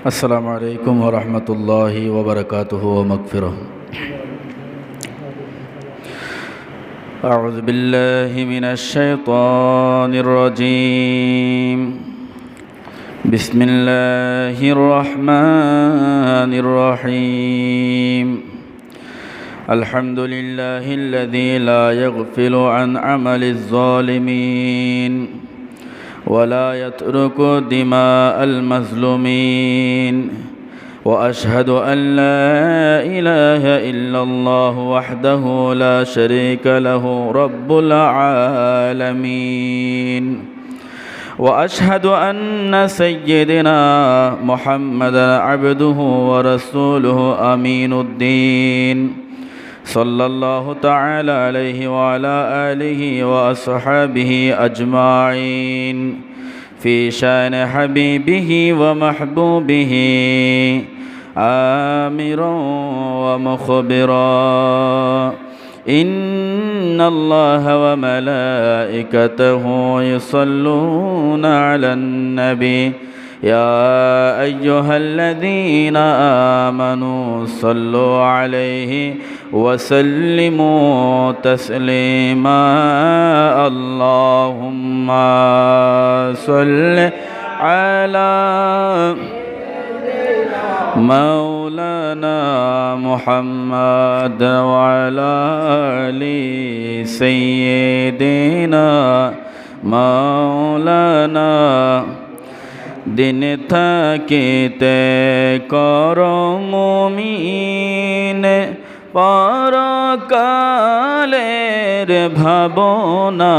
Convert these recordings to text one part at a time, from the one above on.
السلام علیکم ورحمۃ اللہ وبرکاتہ ومغفرہ۔ اعوذ باللہ من الشیطان الرجیم، بسم اللہ الرحمن الرحیم۔ الحمد للہ الذی لا یغفل عن عمل الظالمین ولا يترك دماء المظلومين، وأشهد أن لا إله إلا الله وحده لا شريك له رب العالمين، وأشهد أن سيدنا محمدا عبده ورسوله أمين الدين، صلی اللہ تعالی علیہ وعلى آلہ وأصحابہ اجمعین، فی شان حبیبہ ومحبوبہ آمرا ومخبرا، ان اللہ وملائکتہ یصلون علی النبی، یا ایہا الذین آمنوا صلوا علیہ وسلموا تسلیما، اللہم صل علی مولانا محمد وعلی آل سیدنا مولانا، দিন থাকিতে কর মুমিন পরকালের ভাবনা,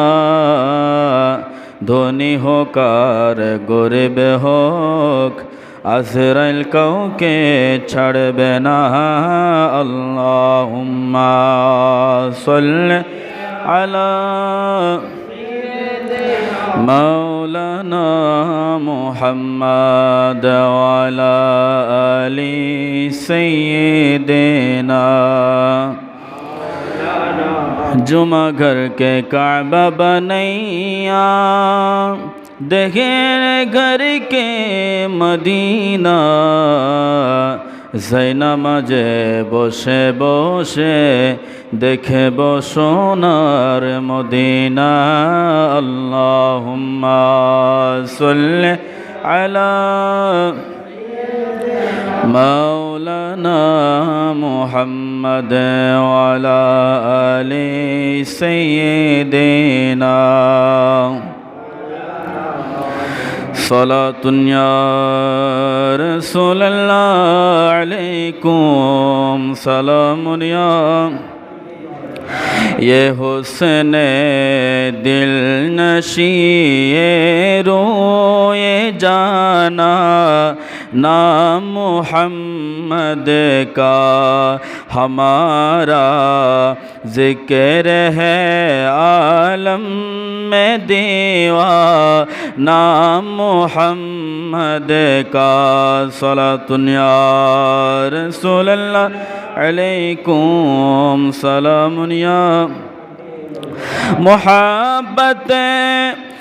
ধনী হোক আর গরিব হোক আজরাইল কাউকে ছাড়বে না, আল্লাহুম্মা সাল্লি আলা مولانا محمد وعلى آل سیدنا۔ جمعہ گھر کے کعبہ بنیا، دیکھے گھر کے مدینہ، নামাজে বসে বসে দেখব সোনার মদিনা, আল্লাহুম্মা সাল্লি আলা মাওলানা মুহাম্মদ ওয়ালা আলি সাইয়্যিদিনা। صلاۃ یا رسول اللہ علیکم سلام یا یہ حسن دل نشی روئے جانا، نام محمد کا ہمارا ذکر ہے عالم میں دیوا، نام محمد کا صلاۃ یا رسول اللہ علیکم سلام یا محبت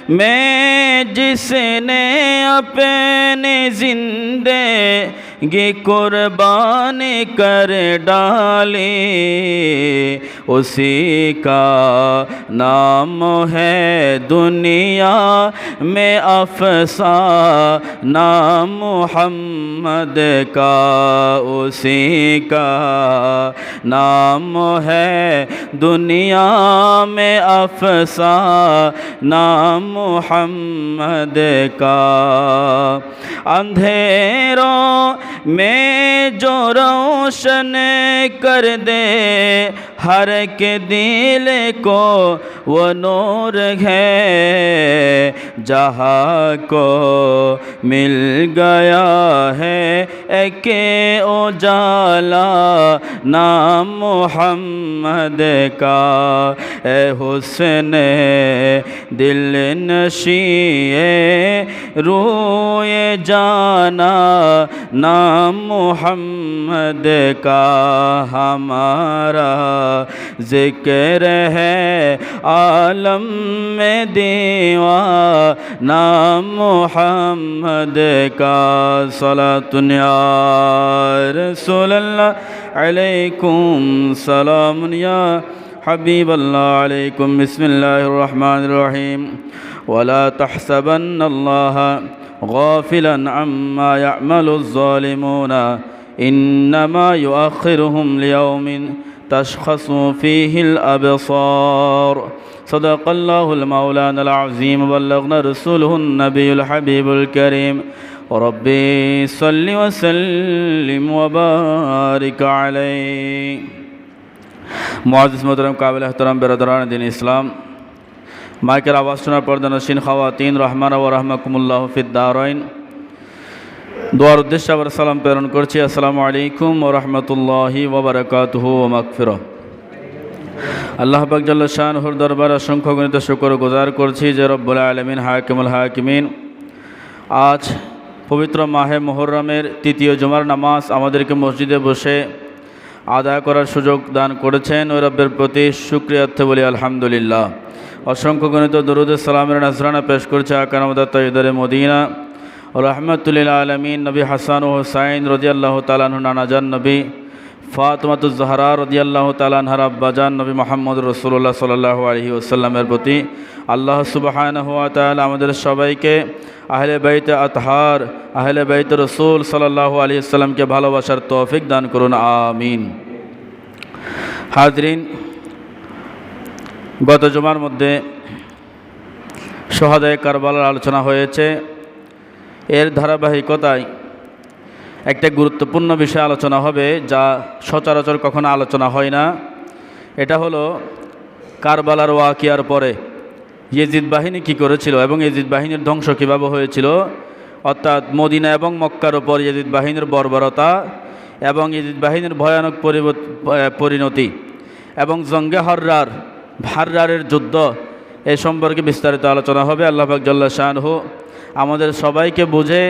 میں جس نے اپنے زندگی قربان کر ڈالی، اسی کا نام ہے دنیا میں افسا، نام محمد کا اسی کا نام ہے دنیا میں افسا، نام محمد کا۔ اندھیروں میں جو روشن کر دے ہر کے دل کو وہ نور ہے، جہاں کو مل گیا ہے ایک اجالا، نام محمد کا۔ اے حسن دل نشی روئے جانا، نام محمد کا ہمارا ذکر ہے عالم میں دیوا، नाम मोहम्मद का सलातुन या रसूल अल्लाह अलैकुम सलाम या हबीब अल्लाह अलैकुम बिस्मिल्लाहिर रहमानिर रहीम वला तहसबन्नल्लाह गाफिलन अम्मा यअमलुज़ ज़ालिमूना इन्नमा युअख्खिरुहुम लियौमिन तशख़सु फ़ीहिल अबसार सदक़ल्लाहुल मौलानाल अज़ीम बल्लगना रसूलुहुन नबियुल हबीबुल करीम रब्बी सल्लि व सल्लिम व बारिक अलैहि। मुअज़्ज़िज़ मोहतरम काबिल एहतराम बिरादरान दीन इस्लाम, माइकेर आवाज़ शोनार पर्दानशीन खावातीन रहमाना व रहमाकुमुल्लाह फिद दारैन, दुआर उद्देश्य आবার সালাম প্রেরণ করছি। আসসালামু আলাইকুম ওয়া রাহমাতুল্লাহি ওয়া বারাকাতুহু ওয়া মাগফিরাহ। আল্লাহ পাক জাল্লা শানুহুর দরবারে অসংখ্য গণিত শুকর গুজার করছি যে রব্বুল আলামিন হাকিমুল হাকিমিন আজ পবিত্র মাহে মুহররমের তৃতীয় জুমার নামাজ আমাদেরকে মসজিদে বসে আদায় করার সুযোগ দান করেছেন। ওই রব্বের প্রতি শুকরিয়ার্থে বলি আলহামদুলিল্লাহ। অসংখ্য গণিত দরুদ সালামের নাজরানা পেশ করছে আকারামদাত তাইয়্যিদারে মদিনা रहमतुल्लिल आलमीन नबी हसन व हुसैन रदियल्लाहु ताला अन्हु नानाजान नबी फातिमातुज़ ज़हरा रदियल्लाहु ताला अन्हार अब्बाजान नबी मुहम्मद रसूलुल्लाह सल्लल्लाहु अलैहि वसल्लमेर प्रति आल्लाह सुबहानाहु व ताआला आमादेर सबाइके आहले बैत अतहार आहले बैत रसूल सल्लल्लाहु अलैहि वसल्लमके भालोबासार तौफिक दान करुन आमीन। हाज़रीन, गत जुमार मध्य शहादाए কারবালার आलोचना হয়েছে। এর ধারাবাহিকতায় একটা গুরুত্বপূর্ণ বিষয় আলোচনা হবে যা সচরাচর কখনো আলোচনা হয় না। এটা হলো কারবালার ওয়াকিয়ার পরে ইয়েজিদ বাহিনী কী করেছিল এবং ইয়েজিদ বাহিনীর ধ্বংস কীভাবে হয়েছিল, অর্থাৎ মদিনা এবং মক্কার উপর ইয়েজিদ বাহিনীর বর্বরতা এবং ইয়েজিদ বাহিনীর ভয়ানক পরিণতি এবং জঙ্গে হাররারের যুদ্ধ এ সম্পর্কে বিস্তারিত আলোচনা হবে। আল্লাহ পাক জাল্লা শানুহু আমাদের সবাইকে বুঝে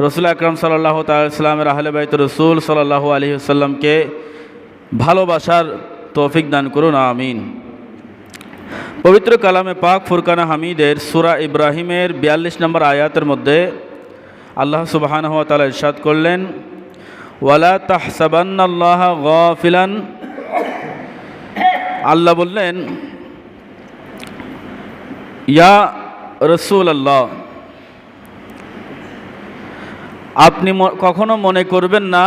রসুল আকরাম সাল্লাল্লাহু তাআলা ইসলামের আহলে বাইত রসুল সাল্লাল্লাহু আলাইহি ওয়াসাল্লামকে ভালোবাসার তৌফিক দান করুন আমিন। পবিত্র কালামে পাক ফুরকানে হামিদের সূরা ইব্রাহিমের 42 নম্বর আয়াতের মধ্যে আল্লাহ সুবহানাহু ওয়া তাআলা ইরশাদ করলেন, ওয়ালা তাহসাবান্নাল্লাহা গাফিলান। আল্লাহ বললেন, ইয়া রাসূলুল্লাহ, আপনি কখনো মনে করবেন না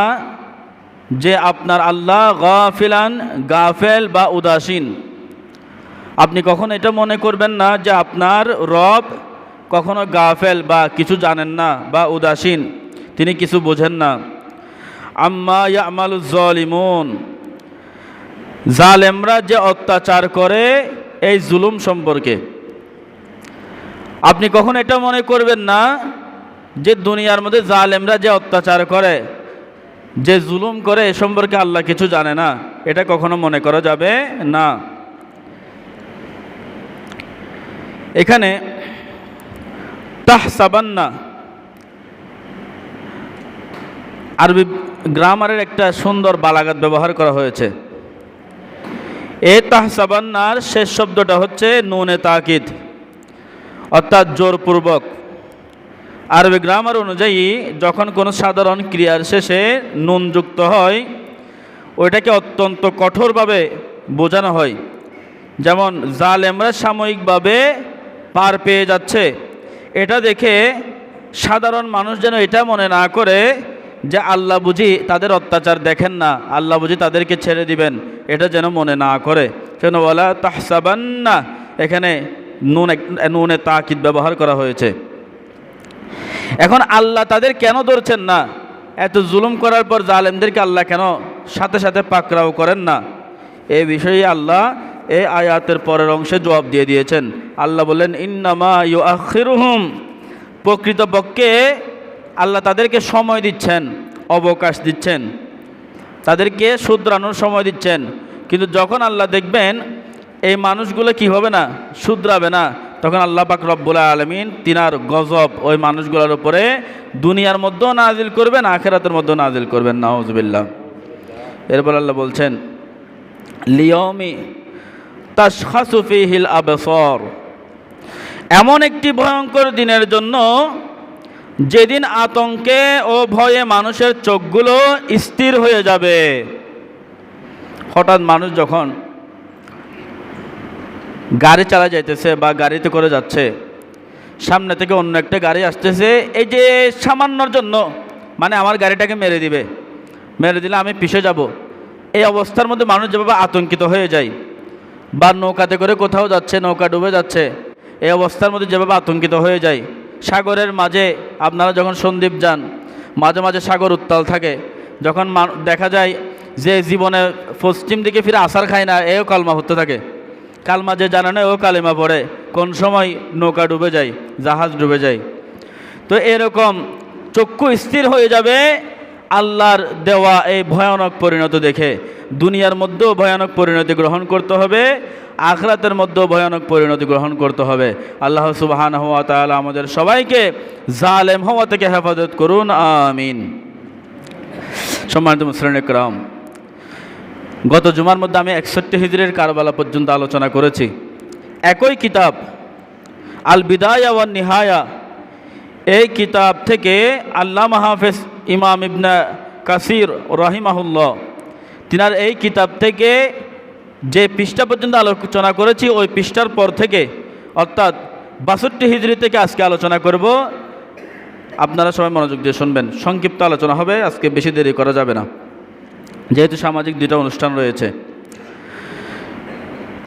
যে আপনার আল্লাহ গাফিলান, গাফেল বা উদাসীন। আপনি কখনো এটা মনে করবেন না যে আপনার রব কখনো গাফেল বা কিছু জানেন না বা উদাসীন, তিনি কিছু বোঝেন না। আম্মা ইয়ামালুজ জালিমুন, জালেমরা যে অত্যাচার করে এই জুলুম সম্পর্কে আপনি কখনো এটা মনে করবেন না যে দুনিয়ার মধ্যে জালেমরা যে অত্যাচার করে, যে জুলুম করে এ সম্পর্কে আল্লাহ কিছু জানে না, এটা কখনো মনে করা যাবে না। এখানে তাহসাবান্না আরবি গ্রামারের একটা সুন্দর বালাগাত ব্যবহার করা হয়েছে। এই তাহসাবান্নার শেষ শব্দটা হচ্ছে নুনে তাকিদ, অর্থাৎ জোরপূর্বক। আরবি গ্রামার অনুযায়ী যখন কোনো সাধারণ ক্রিয়ার শেষে নুন যুক্ত হয় ওইটাকে অত্যন্ত কঠোরভাবে বোঝানো হয়। যেমন জালেমরা সাময়িকভাবে পার পেয়ে যাচ্ছে, এটা দেখে সাধারণ মানুষ যেন এটা মনে না করে যে আল্লাহ বুঝি তাদের অত্যাচার দেখেন না, আল্লাহ বুঝি তাদেরকে ছেড়ে দিবেন, এটা যেন মনে না করে। সেজন্য ওয়ালা তাহসাবান্না এখানে নুনে তাকিদ ব্যবহার করা হয়েছে। এখন আল্লাহ তাদের কেন ধরছেন না? এত জুলুম করার পর জালেমদেরকে আল্লাহ কেন সাথে সাথে পাকড়াও করেন না? এই বিষয়ে আল্লাহ এই আয়াতের পরের অংশে জবাব দিয়ে দিয়েছেন। আল্লাহ বললেন, ইন্নামা ইউআখিরুহুম, প্রকৃতপক্ষে আল্লাহ তাদেরকে সময় দিচ্ছেন, অবকাশ দিচ্ছেন, তাদেরকে শুধরানোর সময় দিচ্ছেন। কিন্তু যখন আল্লাহ দেখবেন এই মানুষগুলো কি হবে না, শুধরাবে না, তখন আল্লাহ পাক রব্বুল আলামিন তিনার গজব ওই মানুষগুলোর উপরে দুনিয়ার মধ্যেও নাজিল করবেন, আখিরাতের মধ্যেও নাজিল করবেন। নাউজুবিল্লাহ। এরপর আল্লাহ বলছেন, লিয়াউমি তাশখাসু ফীহিল আবসার, এমন একটি ভয়ঙ্কর দিনের জন্য যেদিন আতঙ্কে ও ভয়ে মানুষের চোখগুলো স্থির হয়ে যাবে। হঠাৎ মানুষ যখন গাড়ি চালা যাইতেছে বা গাড়িতে করে যাচ্ছে, সামনে থেকে অন্য একটা গাড়ি আসতেছে, এই যে সামান্যর জন্য মানে আমার গাড়িটাকে মেরে দিবে, মেরে দিলে আমি পিছে যাব, এই অবস্থার মধ্যে মানুষ যেভাবে আতঙ্কিত হয়ে যায়, বা নৌকাতে করে কোথাও যাচ্ছে, নৌকা ডুবে যাচ্ছে, এই অবস্থার মধ্যে যেভাবে আতঙ্কিত হয়ে যায়। সাগরের মাঝে আপনারা যখন সন্দ্বীপ যান, মাঝে মাঝে সাগর উত্তাল থাকে, যখন দেখা যায় যে জীবনে পশ্চিম দিকে ফিরে আসার খায় না, এও কালমা হতে থাকে, কালমা যে জানে না ও কালিমা পড়ে, কোন সময় নৌকা ডুবে যায়, জাহাজ ডুবে যায়। তো এরকম চক্ষু স্থির হয়ে যাবে আল্লাহর দেওয়া এই ভয়ানক পরিণতি দেখে। দুনিয়ার মধ্যেও ভয়ানক পরিণতি গ্রহণ করতে হবে, আখিরাতের মধ্যেও ভয়ানক পরিণতি গ্রহণ করতে হবে। আল্লাহ সুবহানাহু ওয়া তাআলা আমাদের সবাইকে জালেম হওয়া থেকে হেফাজত করুন, আমিন। সম্মানিত মুসলিম ইকরাম, গত জুমার মধ্যে আমি 61 হিজরির কারবালা পর্যন্ত আলোচনা করেছি। একই কিতাব আল বিদায়া ওয়ান নিহায়া, এই কিতাব থেকে আল্লামা হাফেজ ইমাম ইবনে কাসির রাহিমাহুল্লাহ তিনার এই কিতাব থেকে যে পৃষ্ঠা পর্যন্ত আলোচনা করেছি, ওই পৃষ্ঠার পর থেকে অর্থাৎ 62 হিজরি থেকে আজকে আলোচনা করব। আপনারা সবাই মনোযোগ দিয়ে শুনবেন, সংক্ষিপ্ত আলোচনা হবে, আজকে বেশি দেরি করা যাবে না, যেহেতু সামাজিক দুইটা অনুষ্ঠান রয়েছে।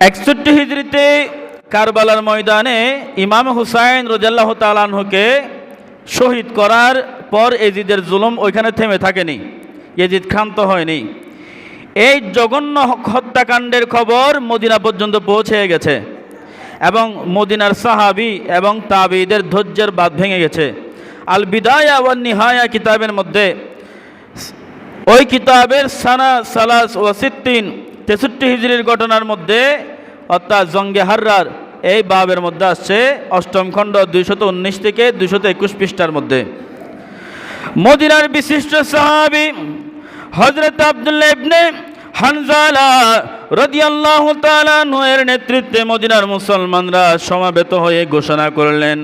61 হিজরিতে কারবালার ময়দানে ইমাম হুসাইন রাদিয়াল্লাহু তাআলা আনহুকে শহীদ করার পর এজিদের জুলুম ওইখানে থেমে থাকেনি, এজিদ ক্ষান্ত হয়নি। এই জঘন্য হত্যাকাণ্ডের খবর মদিনা পর্যন্ত পৌঁছে গেছে এবং মদিনার সাহাবী এবং তাবিঈদের ধৈর্যের বাঁধ ভেঙে গেছে। আল বিদায়া ওয়ান নিহায়া কিতাবের মধ্যে, ওই কিতাবের সানা সালাস ও সিত্তিন 63 হিজরির ঘটনার মধ্যে অর্থাৎ জঙ্গে হাররার এই বাবের মধ্যে আসছে 8ম খণ্ড 219 থেকে 221 পৃষ্ঠার মধ্যে। মদিনার বিশিষ্ট সাহাবী হযরত আব্দুল্লাহ ইবনে হানজালা রাদিয়াল্লাহু তাআলা আনহু এর নেতৃত্বে মদিনার মুসলমানরা সমাবেত হয়ে ঘোষণা করলেন,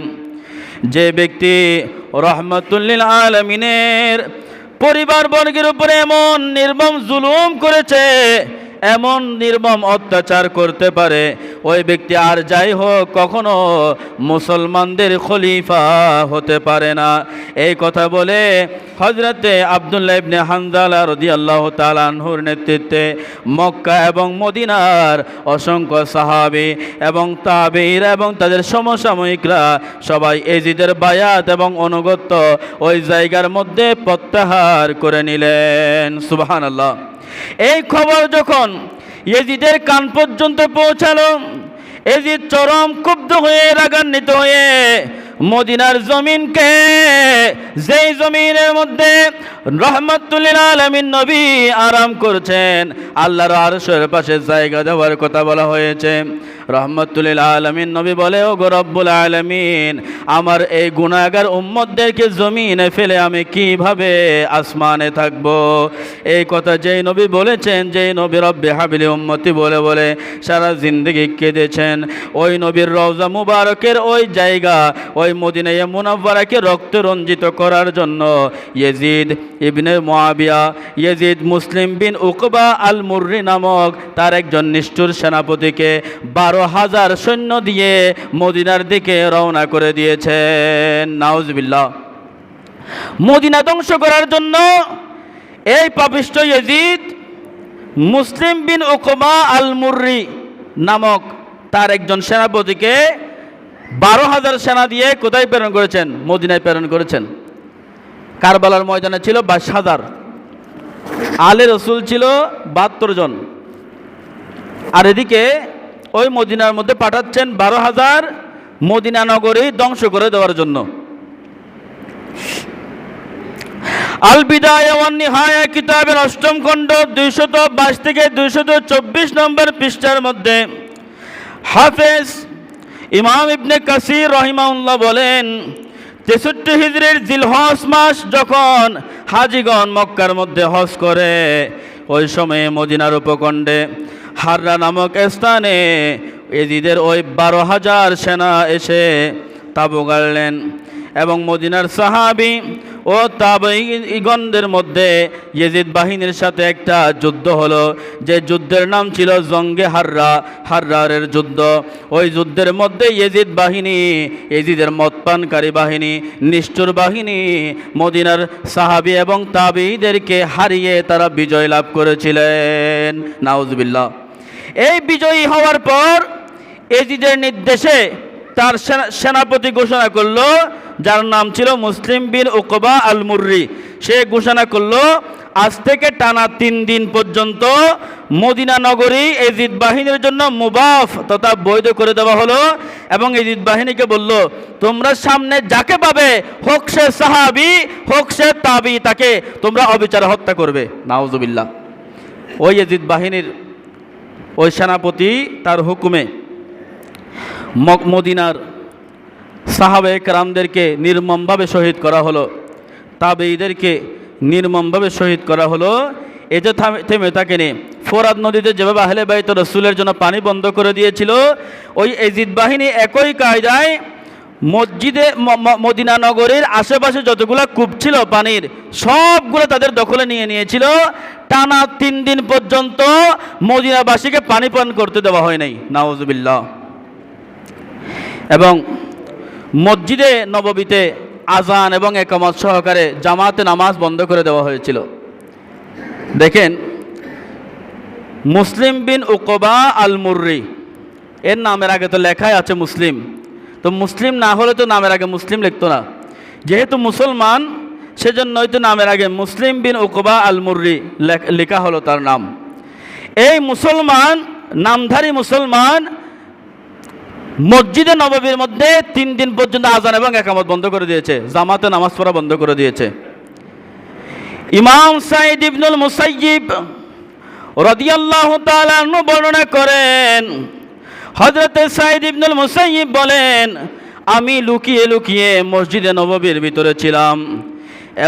যে ব্যক্তি রাহমাতুল লিল আলামিনের পরিবারবর্গের উপরে এমন নির্মম জুলুম করেছে, এমন নির্মম অত্যাচার করতে পারে, ওই ব্যক্তি আর যাই হোক কখনো মুসলমানদের খলিফা হতে পারে না। এই কথা বলে হযরতে আব্দুল্লাহ ইবনে হানজালা রাদিয়াল্লাহু তাআলা আনহুর নেতৃত্বে মক্কা এবং মদিনার অসংখ্য সাহাবী এবং তাবেঈন এবং তাদের সমসাময়িকরা সবাই এজিদের বায়াত এবং অনুগত্য ওই জায়গার মধ্যে প্রত্যাহার করে নিলেন। সুবহানাল্লাহ। এই খবর যখন এজিদের কান পর্যন্ত পৌঁছালো, এজিদ চরম ক্ষুব্ধ হয়ে রাগান্বিত হয়ে মদিনার জমিনকে, যেই জমিনের মধ্যে রাহমাতুল লিল আলামিন নবী আরাম করছেন, আল্লাহর আরশের পাশে জায়গা দেওয়ার কথা বলা হয়েছে, রাহমাতুল লিল আলামিন নবী বলে, ও গো রব্বুল আলামিন, আমার এই গুনাহগার উম্মতদেরকে জমিনে ফেলে আমি কিভাবে আসমানে থাকব? এই কথা যেই নবী বলেছেন, যেই নবী রব্বে হাবিলি উম্মতি বলে বলে সারা জিন্দেগি কেঁদেছেন, ওই নবীর রওজা মুবারকের ওই জায়গা, ওই মদিনায়ে মুনাওয়ারাকে রক্ত রঞ্জিত করার জন্য ইয়াজিদ ইবনে মুআবিয়া, ইয়াজিদ মুসলিম বিন উকবা আল মুররি নামক তার একজন নিষ্ঠুর সেনাপতিকে 12,000 সৈন্য দিয়ে মদিনার দিকে রওনা করে দিয়েছেন। নাউজুবিল্লাহ। মদিনা ধ্বংস করার জন্য এই পাপিষ্ঠ ইয়াজিদ মুসলিম বিন উকবা আল মুররি নামক তার একজন সেনাপতিকে 12,000 সেনা দিয়ে কোথায় প্রেরণ করেছেন? মদিনায় প্রেরণ করেছেন। কারবালার ময়দানে ছিল 22,000, আলে রসুল ছিল 72 জন, আর এদিকে ওই মদিনার মধ্যে পাঠাচ্ছেন 12,000 মদিনা নগরী ধ্বংস করে দেওয়ার জন্য। আল বিদায়া ওয়ান নিহায়া কিতাবের 8ম খণ্ড 222 থেকে 224 নম্বর পৃষ্ঠার মধ্যে হাফেজ ইমাম ইবনে কাসির রাহিমাহুল্লাহ বলেন, 63 হিজরির জিলহজ মাস যখন হাজিগণ মক্কার মধ্যে হজ করে, ওই সময়ে মদিনার উপকণ্ঠে হাররা নামক স্থানে এজিদের ওই 12,000 সেনা এসে তাঁবু গাড়লেন এবং মদিনার সাহাবী ও তাবেঈগণদের মধ্যে ইয়েজিদ বাহিনীর সাথে একটা যুদ্ধ হলো, যে যুদ্ধের নাম ছিল জঙ্গে হাররারের যুদ্ধ। ওই যুদ্ধের মধ্যে ইয়েজিদ বাহিনী, ইয়েজিদের মদপানকারী বাহিনী, নিষ্ঠুর বাহিনী মদিনার সাহাবী এবং তাবেঈদেরকে হারিয়ে তারা বিজয় লাভ করেছিলেন। নাউজুবিল্লাহ। এই বিজয়ী হওয়ার পর ইয়েজিদের নির্দেশে তার সেনাপতি ঘোষণা করলো, যার নাম ছিল মুসলিম বিন উকবা আল মুররি। সে ঘোষণা করলো আজ থেকে টানা 3 দিন পর্যন্ত মদিনা নগরী ইয়েজিদ বাহিনীর জন্য মুবাফ তথা বৈধ করে দেওয়া হলো এবং ইয়েজিদ বাহিনীকে বলল, তোমরা সামনে যাকে পাবে, হোক সে সাহাবী হোক সে তাবী, তাকে তোমরা অবিচারে হত্যা করবে। নাউজুবিল্লাহ। ওই ইয়েজিদ বাহিনীর ওই সেনাপতি তার হুকুমে মদিনার সাহাবায়ে কেরামদেরকে নির্মমভাবে শহীদ করা হলো, তাবেঈদেরকে নির্মমভাবে শহীদ করা হলো। এতে থেমে থাকেনি। ফোরাত নদীতে যেভাবে আহলে বাইত রাসূলের জন্য পানি বন্ধ করে দিয়েছিল, ওই ইয়েজিদ বাহিনী একই কায়দায় মদিনা নগরীর আশেপাশে যতগুলো কূপ ছিল পানির, সবগুলো তাদের দখলে নিয়ে নিয়েছিল। টানা 3 দিন পর্যন্ত মদিনাবাসীকে পানি পান করতে দেওয়া হয় নাই। নাউজুবিল্লাহ। এবং মসজিদে নববীতে আজান এবং একামত সহকারে জামাতে নামাজ বন্ধ করে দেওয়া হয়েছিল। দেখেন, মুসলিম বিন উকবা আল মুররি, এর নামের আগে তো লেখাই আছে মুসলিম, তো মুসলিম না হলে তো নামের আগে মুসলিম লিখতো না। যেহেতু মুসলমান, সেজন্যই তো নামের আগে মুসলিম বিন উকবা আল মুররি লেখা হলো তার নাম। এই মুসলমান, নামধারী মুসলমান, মসজিদে নববীর মধ্যে 3 দিন পর্যন্ত আজান এবং একামত বন্ধ করে দিয়েছে, জামাতে নামাজ পড়া বন্ধ করে দিয়েছে। ইমাম সাঈদ ইবনুল মুসাইয়িব রাদিয়াল্লাহু তাআলা আনহু বর্ণনা করেন, হযরত সাঈদ ইবনুল মুসাইয়িব বলেন, আমি লুকিয়ে লুকিয়ে মসজিদে নববীর ভিতরে ছিলাম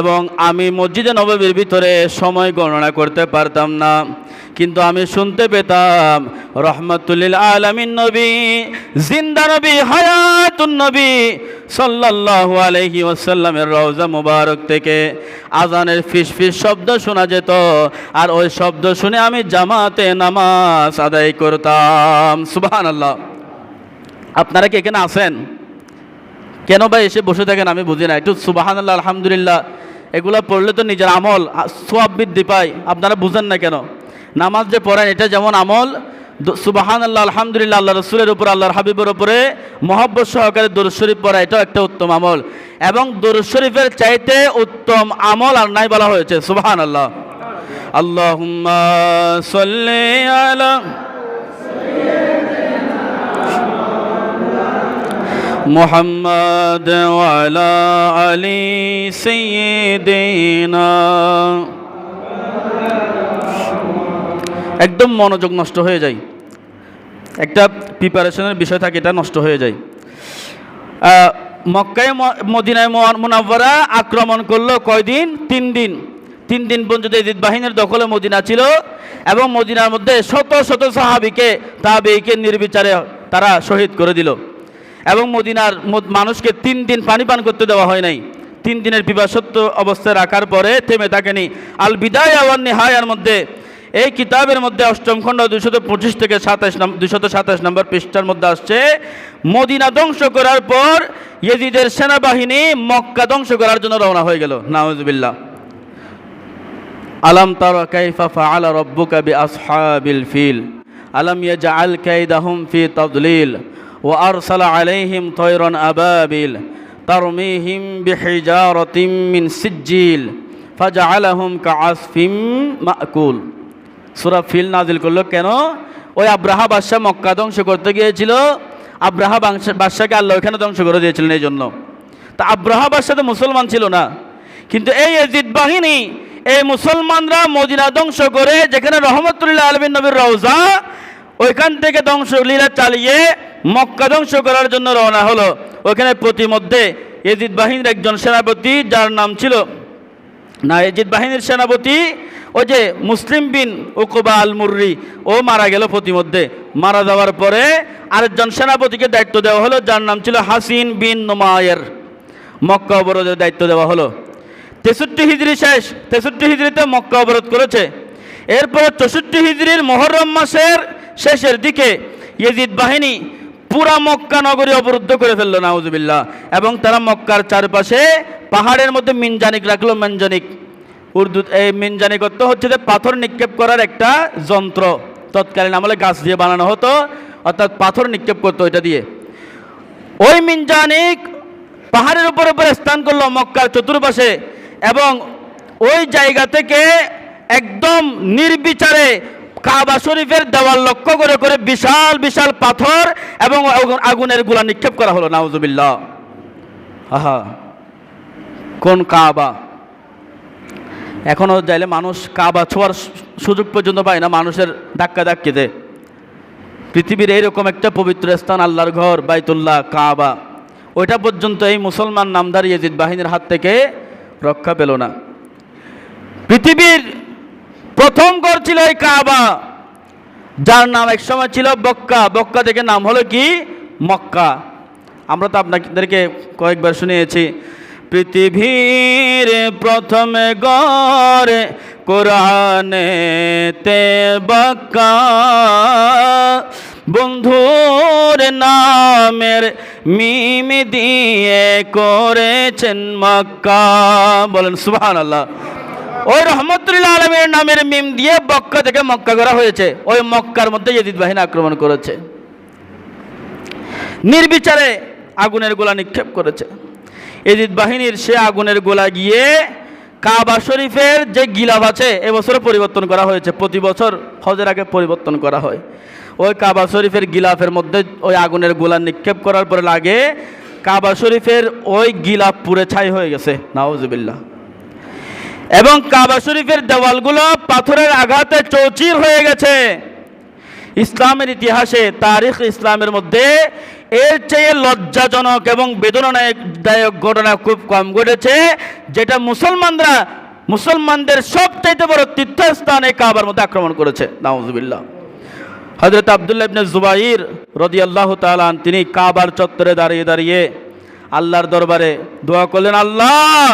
এবং আমি মসজিদে নববীর ভিতরে সময় গণনা করতে পারতাম না, কিন্তু আমি শুনতে পেতাম রহমাতুল লিল আলামিন নবী, জিন্দা নবী, হায়াতুন নবী সাল্লাল্লাহু আলাইহি ওয়াসাল্লামের রওজা মুবারক থেকে আজানের ফিসফিস শব্দ শোনা যেত, আর ওই শব্দ শুনে আমি জামাতে নামাজ আদায় করতাম। সুবহানাল্লাহ। আপনারা কি এখানে আছেন? কেন ভাই এসে বসে থাকেন আমি বুঝি না। একটু সুবহানাল্লাহ, আলহামদুলিল্লাহ এগুলো পড়লে তো নিজের আমল সওয়াব বৃদ্ধি পায়। আপনারা বুঝেন না কেন? নামাজ যে পড়েন এটা যেমন আমল, সুবহানাল্লাহ, আলহামদুলিল্লাহ, আল্লাহ রাসূলের উপর, আল্লাহর হাবিবের উপরে মহব্বত সহকারে দরুদ শরীফ পড়া, এটাও একটা উত্তম আমল। এবং দরুদ শরীফের চাইতে উত্তম আমল আর নাই বলা হয়েছে। সুবহানাল্লাহ। আল্লাহুম্মা সাল্লি আলা মুহাম্মাদ ওয়া আলা আলি সাইয়্যিদিনা। একদম মনোযোগ নষ্ট হয়ে যায়, একটা প্রিপারেশনের বিষয় থাকে, এটা নষ্ট হয়ে যায়। মক্কায় মদিনায় মুনাওয়ারা আক্রমণ করলো কয়দিন? 3 দিন। 3 দিন পর্যন্ত ইয়েজিদ বাহিনীর দখলে মদিনা ছিল এবং মদিনার মধ্যে শত শত সাহাবীকে, তাবেঈকে নির্বিচারে তারা শহীদ করে দিল এবং মদিনার মানুষকে 3 দিন পানি পান করতে দেওয়া হয় নাই। 3 দিনের পিপাসত্ব অবস্থায় রাখার পরে থেমে থাকেনি। আল বিদায়া ওয়ান নিহায়ার মধ্যে, এই কিতাবের মধ্যে 8ম খণ্ড 225 থেকে 227 নম্বর পৃষ্ঠার মধ্যে আসছে, মদিনা ধ্বংস করার পর ইয়েজিদের সেনাবাহিনী মক্কা ধ্বংস করার জন্য রওনা হয়ে গেল। নাউজুবিল্লাহ। আলাম তারা কাইফা ফাআলা রাব্বুকা বিআসহাবিল ফিল আলাম ইয়াজআল কাইদাহুম ফি তাদলিল ওয়া আরসালা আলাইহিম তায়রান আবাবিল তারমিহিম বিহিজারাতিম মিন সিজ্জিল ফাজআলাহুম কাআসফিম মাকুল। সূরা ফিল নাজিল করলো কেন? ওই আব্রাহা বাদশা মক্কা ধ্বংস করতে গিয়েছিল, আব্রাহা বাদশাকে আল্লাহ ওখানে ধ্বংস করে দিয়েছিলেন এই জন্য। তা আব্রাহা বাদশা তো মুসলমান ছিল না, কিন্তু এই ইয়েজিদ বাহিনী, এই মুসলমানরা মদিনা ধ্বংস করে, যেখানে রহমতুল্লাহ আলামিন নবীর রওজা, ওইখান থেকে ধ্বংসলীলা চালিয়ে মক্কা ধ্বংস করার জন্য রওনা হলো। ওইখানে প্রতিমধ্যে ইয়েজিদ বাহিনীর একজন সেনাপতি, যার নাম ছিল ইয়েজিদ বাহিনীর সেনাপতি ওই যে মুসলিম বিন উকবা আল মুররি ও মারা গেল প্রতিমধ্যে। মারা যাওয়ার পরে আরেকজন সেনাপতিকে দায়িত্ব দেওয়া হলো, যার নাম ছিল হাসিন বিন নোমায়ের। মক্কা অবরোধের দায়িত্ব দেওয়া হলো। 63 হিজরি শেষ, 63 হিজরিতে মক্কা অবরোধ করেছে। এরপর 64 হিজরির মুহররম মাসের শেষের দিকে ইয়েজিদ বাহিনী পুরা মক্কা নগরী অবরুদ্ধ করে ফেললো, নাউজুবিল্লাহ। এবং তারা মক্কার চারপাশে পাহাড়ের মধ্যে মিনজানিক রাখলো। মিনজানিক উর্দু, এই মিনজানিক অর্থ হচ্ছে যে পাথর নিক্ষেপ করার একটা যন্ত্র। তৎকালীন আমলে গাছ দিয়ে বানানো হতো, অর্থাৎ পাথর নিক্ষেপ করতো এটা দিয়ে। ওই মিনজানিক পাহাড়ের উপরে উপরে স্থান করলো মক্কার চতুর্পাশে, এবং ওই জায়গা থেকে একদম নির্বিচারে কাবা শরীফের দেওয়াল লক্ষ্য করে করে বিশাল বিশাল পাথর এবং আগুনের গোলা নিক্ষেপ করা হলো, নাউজুবিল্লাহ। আহা, কোন কাবা! এখনো যাইলে মানুষ কাবা ছোঁয়ার সুযোগ পর্যন্ত পায় না, মানুষের ধাক্কা ধাক্কিতে। পৃথিবীর এইরকম একটা পবিত্র স্থান, আল্লাহর ঘর বাইতুল্লাহ কাবা, ওইটা পর্যন্ত এই মুসলমান নামধারী ইয়েজিদ বাহিনীর হাত থেকে রক্ষা পেল না। পৃথিবীর প্রথম ঘর ছিল এই কাবা, যার নাম একসময় ছিল বক্কা। বক্কা থেকে নাম হলো কি মক্কা। আমরা তো আপনাদেরকে কয়েকবার শুনিয়েছি, পৃথিবীর প্রথম ঘর কোরআনেতে বক্কা, বন্ধুর নামের মিম দিয়ে করেছেন মক্কা। বলেন সুবহানাল্লাহ। ওই রহমতুল্লাহ আলমীর নামের মিম দিয়ে বক্কা থেকে মক্কা করা হয়েছে। ওই মক্কার মধ্যে ইয়েজিদ বাহিনী আক্রমণ করেছে, নির্বিচারে আগুনের গোলা নিক্ষেপ করেছে। ইয়েজিদ বাহিনীর সে আগুনের গোলা গিয়ে কাবা শরীফের যে গিলাফ আছে এবছরও পরিবর্তন করা হয়েছে। প্রতি বছর হজের আগে পরিবর্তন করা হয়। ওই কাবা শরীফের গিলাফের মধ্যে ওই আগুনের গোলা নিক্ষেপ করার পরে লাগে কাবা শরীফের ওই গিলাফ পুড়ে ছাই হয়ে গেছে, নাউজুবিল্লাহ। এবং কাবা শরীফের দেওয়ালগুলো পাথরের আঘাতে চৌচির হয়ে গেছে। ইসলামের ইতিহাসে, তারিখ ইসলামের মধ্যে এর চেয়ে লজ্জাজনক এবং বেদনাদায়ক ঘটনা খুব কম ঘটেছে, যেটা মুসলমানদের সবচাইতে বড় তীর্থস্থানে কাবার মধ্যে আক্রমণ করেছে, নাউজুবিল্লাহ। হযরত আব্দুল্লাহ ইবনে জুবাইর রাদিয়াল্লাহু তাআলা আন তিনি কাবার চত্বরে দাঁড়িয়ে দাঁড়িয়ে আল্লাহর দরবারে দোয়া করলেন, আল্লাহ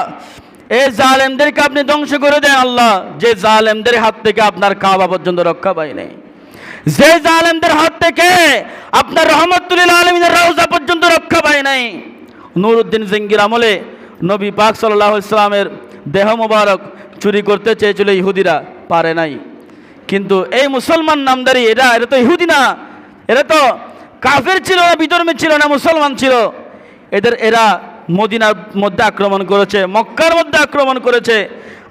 এই জালেমদেরকে আপনি ধ্বংস করে দেন আল্লাহ, যে জালেমদের হাত থেকে আপনার কাবা পর্যন্ত রক্ষা পায় নাই, যে জালেমদের হাত থেকে আপনার রহমতুল্লিল আলমিনের রওজা পর্যন্ত রক্ষা পায় নাই। নুরউদ্দিন জিঙ্গির আমলে নবী পাক সাল্লাল্লাহু আলাইহি সাল্লামের দেহ মোবারক চুরি করতে চেয়েছিল ইহুদিরা, পারে নাই। কিন্তু এই মুসলমান নামদারি এরা তো ইহুদি না, এরা তো কাফের ছিল না, বিধর্মী ছিল না, মুসলমান ছিল। এরা মদিনার মধ্যে আক্রমণ করেছে, মক্কার মধ্যে আক্রমণ করেছে।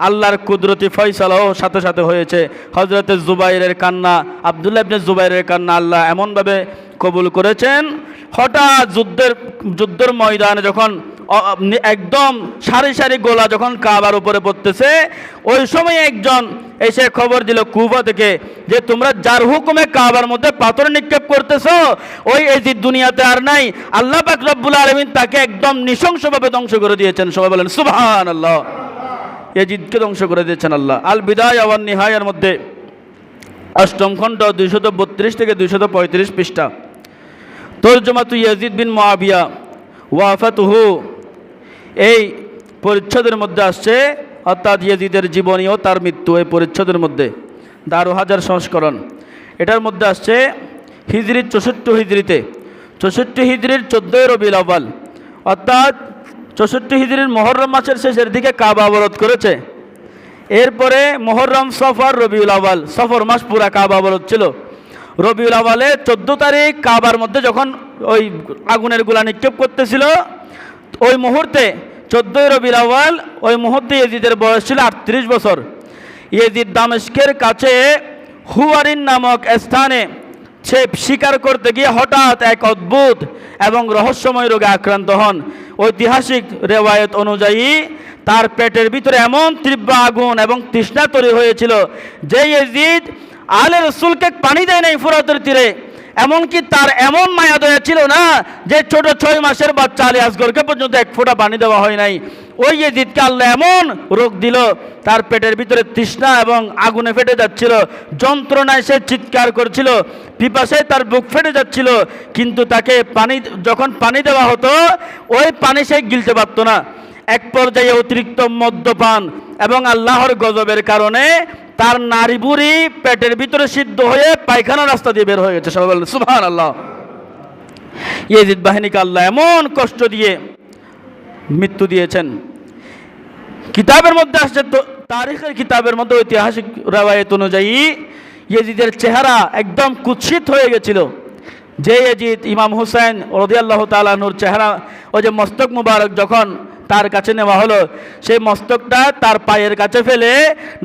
আল্লাহর কুদরতি ফয়সালাও সাথে সাথে হয়েছে। হযরতে জুবাইরের কান্না, আব্দুল্লাহ ইবনে জুবাইরের কান্না আল্লাহ এমনভাবে কবুল করেছেন, হঠাৎ যুদ্ধের ময়দানে যখন একদম সারি সারি গোলা যখন কাবার উপরে পড়তেছে, ওই সময় একজন এসে খবর দিল কুফা থেকে যে তোমরা যার হুকুমে কাবার মধ্যে পাথর নিক্ষেপ করতেছো, ওই ইয়েজিদ দুনিয়াতে আর নাই। আল্লাহ পাক রব্বুল আলামিন তাকে একদম নৃশংসভাবে ধ্বংস করে দিয়েছেন। সবাই বলেন সুবহানাল্লাহ। ইয়েজিদকে ধ্বংস করে দিয়েছেন আল্লাহ। আল বিদায়া ওয়ান নিহায়ার মধ্যে 8ম খণ্ড 232 থেকে 235 পৃষ্ঠা, তরজমাতু ইয়েজিদ বিন মুআবিয়া ওয়াফাতুহু, এই পরিচ্ছদের মধ্যে আসছে, অর্থাৎ ইয়েজিদের জীবনী ও তার মৃত্যু। এই পরিচ্ছদের মধ্যে 12,000 সংস্করণ। এটার মধ্যে আসছে হিজরির 64 হিজরিতে, 64 হিজরির 14 রবিউল আউয়াল, অর্থাৎ 64 হিজরির মুহররম মাসের শেষের দিকে কাবা অবরোধ করেছে। এরপরে মুহররম, সফর, রবিউল আউয়াল, সফর মাস পুরা কাবা অবরোধ ছিল। রবিউল আউয়ালে 14 তারিখ কাবার মধ্যে যখন ওই আগুনের গোলা নিক্ষেপ করতেছিল, ওই মুহূর্তে 14 রবিউল আউয়াল, ওই মুহূর্তে ইয়েজিদের বয়স ছিল 38 বছর। ইয়েজিদ দামেস্কের কাছে হুয়ারিন নামক স্থানে সে শিকার করতে গিয়ে হঠাৎ এক অদ্ভুত এবং রহস্যময় রোগে আক্রান্ত হন। ঐতিহাসিক রেওয়ায়ত অনুযায়ী তার পেটের ভিতরে এমন তীব্র আগুন এবং তৃষ্ণা তৈরি হয়েছিল যে ইয়েজিদ আলে রসুলকে পানি দেয় নাই ফুরাতের তীরে, এমনকি তার এমন মায়া দয়া ছিল না যে ছোট 6 মাসের বাচ্চা আলী আসগরকে পর্যন্ত এক ফোঁটা পানি দেওয়া হয় নাই। ওই ইয়াজিদকে আল্লাহ এমন রোগ দিল, তার পেটের ভিতরে তৃষ্ণা এবং আগুনে ফেটে যাচ্ছিল, যন্ত্রণায় সে চিৎকার করছিল, পিপাসায় তার বুক ফেটে যাচ্ছিল, কিন্তু তাকে যখন পানি দেওয়া হতো ওই পানি সে গিলতে পারত না। এক পর্যায়ে অতিরিক্ত মদ্যপান এবং আল্লাহর গজবের কারণে তার নাড়ি বুড়ি পেটের ভিতরে সিদ্ধ হয়ে পায়খানা রাস্তা দিয়ে বের হয়ে গেছে। সবাই বলেন সুবহানাল্লাহ। ইয়াজিদ বাহিনীকে আল্লাহ এমন কষ্ট দিয়ে মৃত্যু দিয়েছেন। কিতাবের মধ্যে আসছে, তো তারিখের কিতাবের মধ্যে ঐতিহাসিক রওয়ায়াত অনুযায়ী ইয়াজিদের চেহারা একদম কুৎসিত হয়ে গেছিল। যে ইয়াজিদ ইমাম হুসাইন রাদিয়াল্লাহু তাআলা আনহুর চেহারা, ওই যে মস্তক মুবারক যখন তার কাছে নেওয়া হলো, সেই মস্তকটা তার পায়ের কাছে ফেলে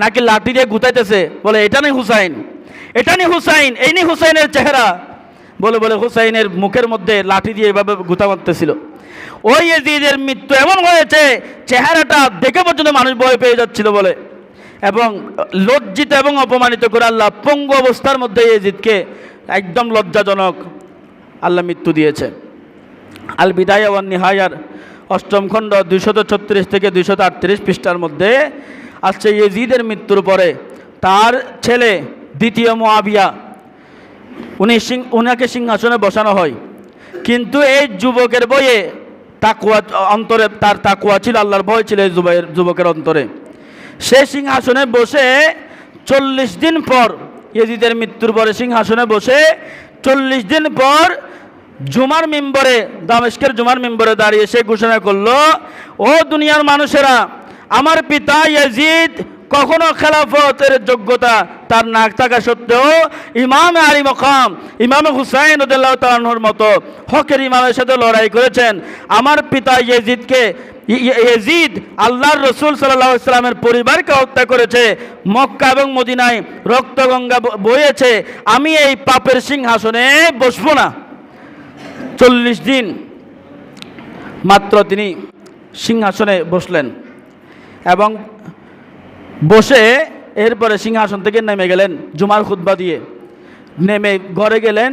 নাকি লাঠি দিয়ে গুতাইতেছে, বলে এটা নেই হুসাইন, এটা নেই হুসাইন, এই নেই হুসাইনের চেহারা, বলে বলে হুসাইনের মুখের মধ্যে লাঠি দিয়ে এভাবে গুতা মারতেছিল। ওই ইয়াজিদের মৃত্যু এমন হয়েছে, চেহারাটা দেখে পর্যন্ত মানুষ ভয় পেয়ে যাচ্ছিল বলে, এবং লজ্জিত এবং অপমানিত করে আল্লাহ পঙ্গু অবস্থার মধ্যে ইয়াজিদকে একদম লজ্জাজনক আল্লাহ মৃত্যু দিয়েছে। আল বিদায়া ওয়ান নিহায়ার 8ম খণ্ড 236 থেকে 238 পৃষ্ঠার মধ্যে আসছে ইয়াজিদের মৃত্যুর পরে তার ছেলে দ্বিতীয় মুআবিয়া উনাকে সিংহাসনে বসানো হয়। কিন্তু এই যুবকের বয়ে তাকওয়া অন্তরে, তার তাকওয়া ছিল, আল্লাহর ভয় ছিল এই যুবকের অন্তরে। সে সিংহাসনে বসে 40 দিন পর, ইয়াজিদের মৃত্যুর পরে সিংহাসনে বসে 40 দিন পর জুমার মিম্বরে, দামেস্কের জুমার মিম্বরে দাঁড়িয়ে সে ঘোষণা করলো, ও দুনিয়ার মানুষেরা, আমার পিতা ইয়াজিদ কখনো খেলাফতের যোগ্যতা তার না থাকা সত্ত্বেও ইমাম আলী মকাম ইমাম হুসাইন রাদিয়াল্লাহু তাআলা আনহুর মতো হকের ইমামের সাথে লড়াই করেছেন। আমার পিতা ইয়াজিদ আল্লাহর রসুল সাল্লাল্লাহু আলাইহি ওয়াসাল্লামের পরিবারকে হত্যা করেছে, মক্কা এবং মদিনায় রক্তগঙ্গা বয়েছে, আমি এই পাপের সিংহাসনে বসবো না। 40 দিন মাত্র তিনি সিংহাসনে বসলেন এবং বসে এরপরে সিংহাসন থেকে নেমে গেলেন জুমার খুতবা দিয়ে, নেমে ঘরে গেলেন।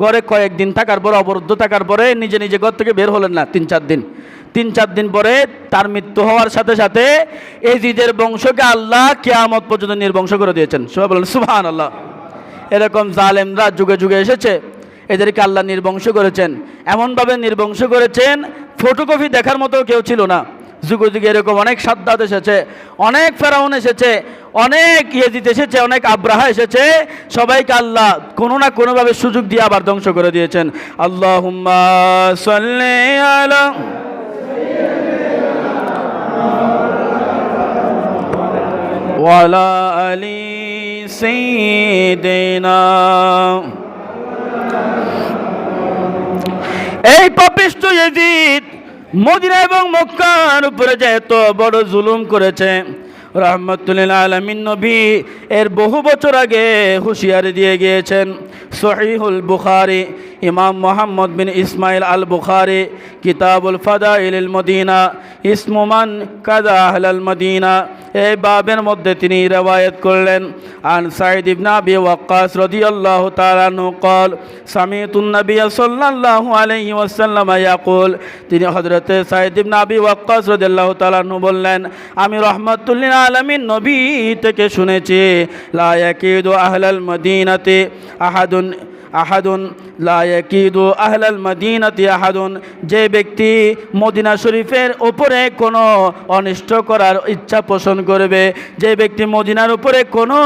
ঘরে কয়েকদিন থাকার পরে, অবরুদ্ধ থাকার পরে নিজে নিজে ঘর থেকে বের হলেন না 3-4 দিন। 3-4 দিন পরে তার মৃত্যু হওয়ার সাথে সাথে ইয়াজিদের বংশকে আল্লাহ কিয়ামত পর্যন্ত নির্বংশ করে দিয়েছেন। সবাই বলেন সুবহানাল্লাহ। এরকম জালেমরা যুগে যুগে এসেছে, এদেরকে আল্লাহ নির্বংশ করেছেন, এমনভাবে নির্বংশ করেছেন ফটোকপি দেখার মতো কেউ ছিল না। যুগে যুগে এরকম অনেক সাদ্দাত এসেছে, অনেক ফেরাউন এসেছে, অনেক ইয়াজিদ এসেছে, অনেক আব্রাহা এসেছে, সবাইকে আল্লাহ কোনো না কোনোভাবে সুযোগ দিয়ে আবার ধ্বংস করে দিয়েছেন। আল্লাহুম্মা সাল্লি আলা ওয়া আলা আলি সাইয়্যিদিনা। এই পাপিষ্ঠ ইয়াজিদ মদিনা এবং মক্কার উপরে যে এত বড় জুলুম করেছে, রাহমাতুল লিল আলামিন নবী এর বহু বছর আগে হুঁশিয়ারি দিয়ে গিয়েছেন। সহিহুল বুখারী, ইমাম মুহাম্মদ বিন ইসমাইল আল বুখারী কিতাবুল ফাদাইলিল মদিনা ইসমু মান কাযা আহলাল মদিনা, এই বাবের মধ্যে তিনি রওয়ায়াত করলেন, আন সাঈদ ইবনে আবি ওয়াক্কাস রাদিয়াল্লাহু তাআলা আনহু قال সামিতুন নবী সাল্লাল্লাহু আলাইহি ওয়াসাল্লাম ইয়াকুল, তিনি হযরত সাঈদ ইবনে আবি ওয়াক্কাস রাদিয়াল্লাহু তাআলা আনহু বললেন, আমি রাহমাতুল লিল আলামিন নবী থেকে শুনেছি, লা ইয়াকিদু আহলাল মদিনাতি আহাদুন লা ইয়াকিদু আহলাল মদিনাতি আহাদুন, যে ব্যক্তি মদিনা শরীফের উপরে কোনো অনিষ্ট করার ইচ্ছা পোষণ করবে, যে ব্যক্তি মদিনার উপরে কোনো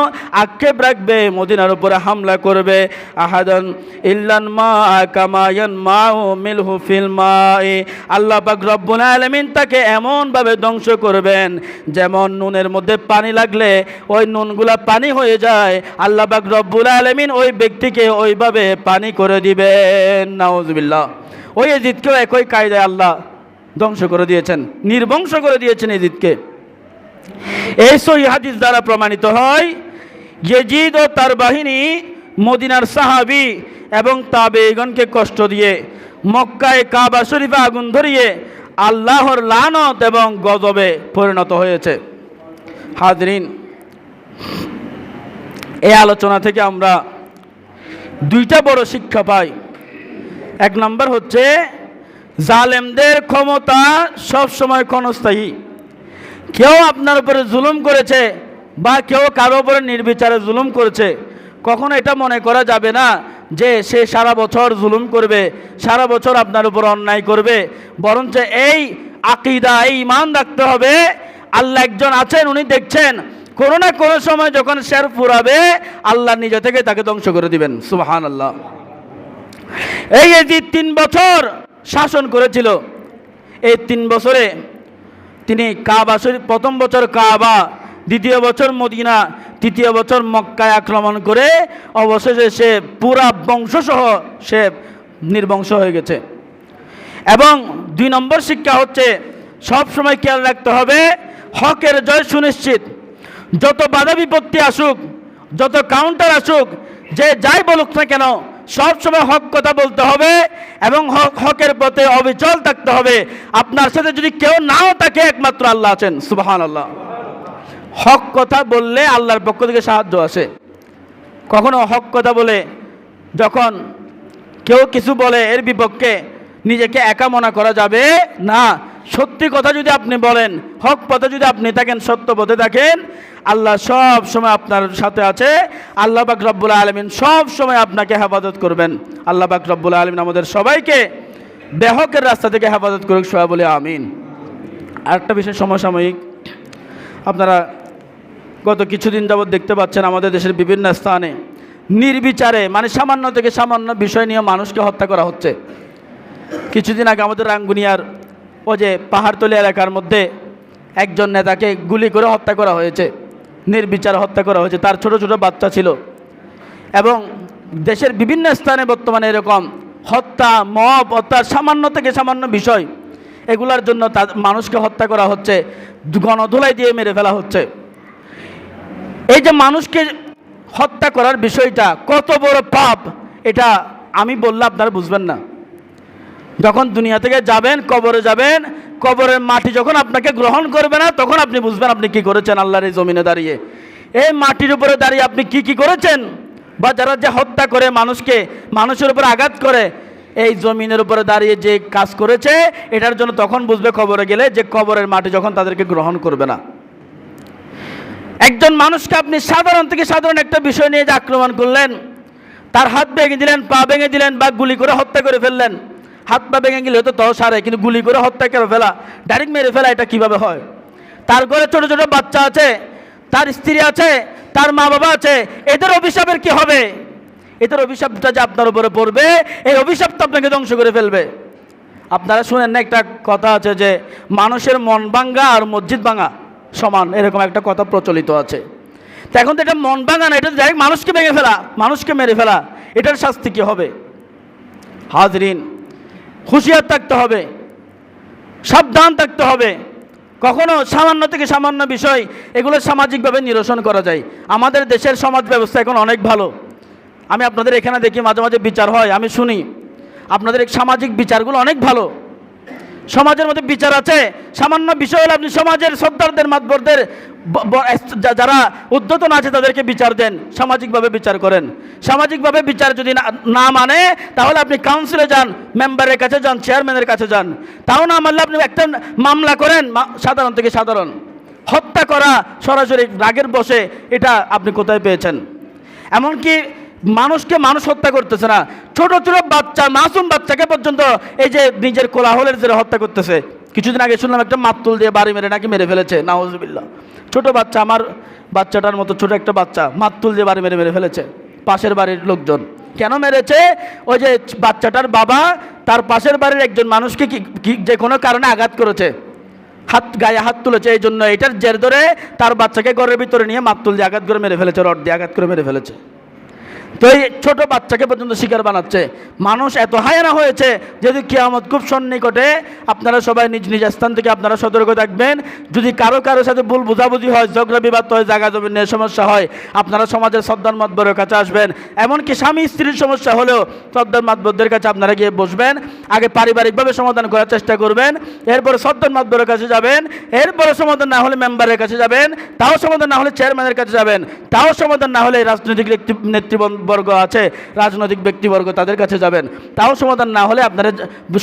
আক্ষেপ রাখবে, মদিনার উপরে হামলা করবে, আহাদান ইল্লান মা কামা ইয়ানমাউ মিলহু ফিল মাই, আল্লাহ পাক রব্বুল আলামিন তাকে এমনভাবে ধ্বংস করবেন যেমন নুনের মধ্যে পানি লাগলে ওই নুনগুলা পানি হয়ে যায়, আল্লাহ পাক রব্বুল আলামিন ওই ব্যক্তিকে ওইভাবে পানি করে দিবেন। নাউজুবিল্লাহ। ওই ইয়াজিদকেও একই কায়দায় আল্লাহ ধ্বংস করে দিয়েছেন, নির্বংশ করে দিয়েছেন ইয়াজিদকে। এই সহিহ হাদিস দ্বারা প্রমাণিত হয় ইয়াজিদ ও তার বাহিনী মদিনার সাহাবী এবং তাবেঈগণকে কষ্ট দিয়ে মক্কায় কাবা শরীফে আগুন ধরিয়ে আল্লাহর লানত এবং গজবে পরিণত হয়েছে। হাজরিন, এই আলোচনা থেকে আমরা দুইটা বড় শিক্ষা পাই। এক নম্বর হচ্ছে জালেমদের ক্ষমতা সব সময় ক্ষণস্থায়ী। কেউ আপনার উপরে জুলুম করেছে বা কেউ কারো উপরে নির্বিচারে জুলুম করেছে, কখনো এটা মনে করা যাবে না যে সে সারা বছর জুলুম করবে, সারা বছর আপনার উপর অন্যায় করবে। বরঞ্চ এই আকীদা, এই ঈমান রাখতে হবে আল্লাহ একজন আছেন, উনি দেখছেন, কোনো না কোনো সময় যখন শের ফুরাবে আল্লাহ নিজে থেকে তাকে ধ্বংস করে দিবেন। সুবহানাল্লাহ। এই যে 3 বছর শাসন করেছিল, এই 3 বছরে তিনি কাবা শরীফ, প্রথম বছর কাবা, দ্বিতীয় বছর মদিনা, তৃতীয় বছর মক্কায় আক্রমণ করে অবশেষে সে পুরা বংশসহ সে নির্বংশ হয়ে গেছে। এবং 2 নম্বর শিক্ষা হচ্ছে সব সময় খেয়াল রাখতে হবে হকের জয় সুনিশ্চিত। যত বাধা বিপত্তি আসুক, যত কাউন্টার আসুক, যে যাই বলুক না কেন, সব সময় হক কথা বলতে হবে এবং হকের পথে অবিচল থাকতে হবে। আপনার সাথে যদি কেউ নাও থাকে, একমাত্র আল্লাহ আছেন। সুবহানাল্লাহ। হক কথা বললে আল্লাহর পক্ষ থেকে সাহায্য আসে। কখনো হক কথা বলে যখন কেউ কিছু বলে এর বিপক্ষে নিজেকে একা মনে করা যাবে না। সত্যি কথা যদি আপনি বলেন, হক পথে যদি আপনি থাকেন, সত্য পথে থাকেন, আল্লাহ সব সময় আপনার সাথে আছে। আল্লাহ পাক রব্বুল আলামিন সব সময় আপনাকে হেফাজত করবেন। আল্লাহ পাক রব্বুল আলামিন আমাদের সবাইকে বেহকের রাস্তা থেকে হেফাজত করুক, সবাই বলে আমিন। আরেকটা বিষয় সমসাময়িক, আপনারা গত কিছুদিন যাবৎ দেখতে পাচ্ছেন আমাদের দেশের বিভিন্ন স্থানে নির্বিচারে, মানে সামান্য থেকে সামান্য বিষয় নিয়ে মানুষকে হত্যা করা হচ্ছে। কিছুদিন আগে আমাদের রাঙ্গুনিয়ার ও যে পাহাড়তলি এলাকার মধ্যে একজন নেতাকে গুলি করে হত্যা করা হয়েছে, নির্বিচারে হত্যা করা হয়েছে। তার ছোট ছোট বাচ্চা ছিল। এবং দেশের বিভিন্ন স্থানে বর্তমানে এরকম হত্যা, মব হত্যা, সামান্য থেকে সামান্য বিষয়, এগুলার জন্য মানুষকে হত্যা করা হচ্ছে, গণধোলাই দিয়ে মেরে ফেলা হচ্ছে। এই যে মানুষকে হত্যা করার বিষয়টা কত বড় পাপ, এটা আমি বললে আপনারা বুঝবেন না। যখন দুনিয়া থেকে যাবেন, কবরে যাবেন, কবরের মাটি যখন আপনাকে গ্রহণ করবে না, তখন আপনি বুঝবেন আপনি কি করেছেন আল্লাহর এই জমিনে দাঁড়িয়ে। এই মাটির উপরে দাঁড়িয়ে আপনি কি করেছেন, বা যারা যে হত্যা করে মানুষকে, মানুষের উপর আঘাত করে, এই জমিনের উপরে দাঁড়িয়ে যে কাজ করেছে, এটার জন্য তখন বুঝবে কবরে গেলে, যে কবরের মাটি যখন তাদেরকে গ্রহণ করবে না। একজন মানুষকে আপনি সাধারণ থেকে সাধারণ একটা বিষয় নিয়ে যে আক্রমণ করলেন, তার হাত ভেঙে দিলেন, পা ভেঙে দিলেন, বা গুলি করে হত্যা করে ফেললেন। হাত পা ভেঙে গেলে হয়তো তাও সারে, কিন্তু গুলি করে হত্যা করে ফেলা, ডাইরেক্ট মেরে ফেলা, এটা কিভাবে হয়? তার ঘরে ছোট ছোট বাচ্চা আছে, তার স্ত্রী আছে, তার মা বাবা আছে, এদের অভিশাপের কি হবে? এদের অভিশাপটা যে আপনার উপরে পড়বে, এই অভিশাপটা আপনাকে ধ্বংস করে ফেলবে। আপনারা শুনেন না, একটা কথা আছে যে মানুষের মন ভাঙ্গা আর মসজিদ ভাঙা সমান, এরকম একটা কথা প্রচলিত আছে। তো এখন তো এটা মন ভাঙা না, এটা ডাইরেক্ট মানুষকে ভেঙে ফেলা, মানুষকে মেরে ফেলা, এটার শাস্তি কি হবে? হাজরিন, হুঁশিয়ার থাকতে হবে, সাবধান থাকতে হবে। কখনো সামান্য থেকে সামান্য বিষয়, এগুলো সামাজিকভাবে নিরসন করা যায়। আমাদের দেশের সমাজ ব্যবস্থা এখন অনেক ভালো। আমি আপনাদের এখানে দেখি মাঝে মাঝে বিচার হয়, আমি শুনি আপনাদের এই সামাজিক বিচারগুলো অনেক ভালো। সমাজের মধ্যে বিচার আছে, সামান্য বিষয় হলে আপনি সমাজের সর্দারদের, মাতবরদের, যারা উদ্ধতন আছে তাদেরকে বিচার দেন, সামাজিকভাবে বিচার করেন। সামাজিকভাবে বিচার যদি না মানে, তাহলে আপনি কাউন্সিলে যান, মেম্বারের কাছে যান, চেয়ারম্যানের কাছে যান। তাও না মানলে আপনি একটা মামলা করেন, সাধারণ থেকে সাধারণ। হত্যা করা সরাসরি রাগের বশে, এটা আপনি কোথায় পেয়েছেন? এমনকি মানুষকে মানুষ হত্যা করতেছে না, ছোট ছোট বাচ্চা, মাসুম বাচ্চাকে পর্যন্ত এই যে নিজের কোলাহলের জেরে হত্যা করতেছে। কিছুদিন আগে শুনলাম একটা মাতুল দিয়ে বাড়ি মেরে নাকি মেরে ফেলেছে, নাউজুবিল্লাহ। ছোট বাচ্চা, আমার বাচ্চাটার মতো ছোট একটা বাচ্চা, মাতুল দিয়ে বাড়ি মেরে ফেলেছে পাশের বাড়ির লোকজন। কেন মেরেছে? ওই যে বাচ্চাটার বাবা তার পাশের বাড়ির একজন মানুষকে যে কোনো কারণে আঘাত করেছে, গায়ে হাত তুলেছে, এই জন্য এটার জের ধরে তার বাচ্চাকে ঘরের ভিতরে নিয়ে মাতুল দিয়ে আঘাত করে মেরে ফেলেছে, রড দিয়ে আঘাত করে মেরে ফেলেছে। তো এই ছোট বাচ্চাকে পর্যন্ত শিকার বানাচ্ছে। মানুষ এত হায়না হয়েছে, যদি কিয়ামত খুব সন্নিকটে, আপনারা সবাই নিজ নিজ স্থান থেকে আপনারা সতর্ক থাকবেন। যদি কারো সাথে ভুল বোঝাবুঝি হয়, ঝগড়া বিবাদ হয়, জায়গা জমি নিয়ে সমস্যা হয়, আপনারা সমাজের সর্দার মাতবরের কাছে আসবেন। এমনকি স্বামী স্ত্রীর সমস্যা হলেও সর্দার মাতবরদের কাছে আপনারা গিয়ে বসবেন, আগে পারিবারিকভাবে সমাধান করার চেষ্টা করবেন, এরপরে সর্দার মাতবরের কাছে যাবেন, এরপরে সমাধান না হলে মেম্বারের কাছে যাবেন, তাও সমাধান না হলে চেয়ারম্যানের কাছে যাবেন, তাও সমাধান না হলে রাজনৈতিক নেতৃবৃন্দ বর্গ আছে, রাজনৈতিক ব্যক্তিবর্গ, তাদের কাছে যাবেন। তাও সমাধান না হলে আপনারা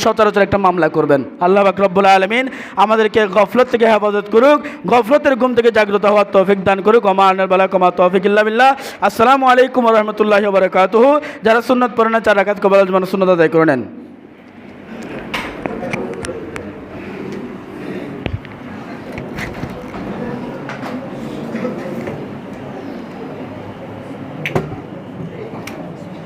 সচরাচর একটা মামলা করবেন। আল্লাহ পাক রব্বুল আলামিন আমাদেরকে গফলত থেকে হেফাজত করুক, গফলতের ঘুম থেকে জাগ্রত হওয়ার তৌফিক দান করুক। ওমা আনাল বালা কমা তৌফিক ইল্লা বিল্লাহ। আসসালামু আলাইকুম ওয়া রাহমাতুল্লাহি ওয়া বারাকাতুহু। যারা সুন্নাত পড়েন না 4 রাকাত কবল সুন্নাত আদায় করে নেন।